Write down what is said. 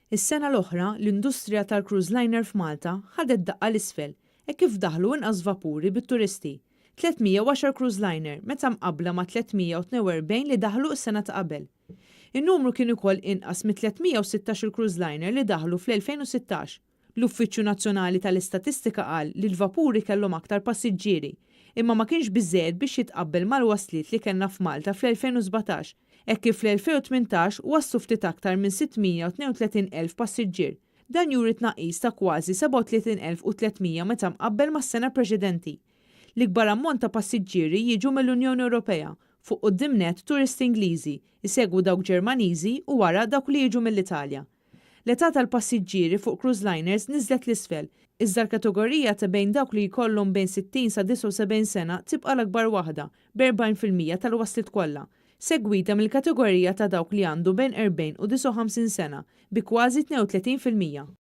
Is-sena l-oħra l-industrija tal-cruise liner f'Malta ħadet daqqa l-isfel kif daħlu inqas vapuri bit-turisti. 310 cruise liner meta mqabbla ma' 342 li daħlu s-sena ta' qabel. In-numru kien ukoll inqas mit 316 cruise liner li daħlu fl-2016. L-Uffiċċju Nazzjonali tal-Istatistika qal li l-vapuri kellhom aktar passiġġieri, imma ma kienx biżżejjed biex jitqabbel mal-wasliet li kellna f'Malta fl-2017, kif fl-2018 waslu ftit aktar minn 632,000 passiġġier. Dan juri tnaqqis ta' kważi 37,300 meta mqabbel mas-sena preċedenti. L-ikbar ammont ta' passiġġieri jiġu mill-Unjoni Ewropea fuq quddiem net turisti Ingliżi, isegwu dawk Ġermaniżi u wara dawk li jiġu mill-Italja. L-età tal-passiġġieri fuq cruise liners niżlet l-isfel, iżda l-kategorija ta' bejn dawk li jkollhom bejn 60 sa 79 sena tibqa' l-akbar waħda b'40% tal-waslit kollha, segwita mill-kategorija ta' dawk li għandu bejn 40 u 59 sena bi kważi 32%.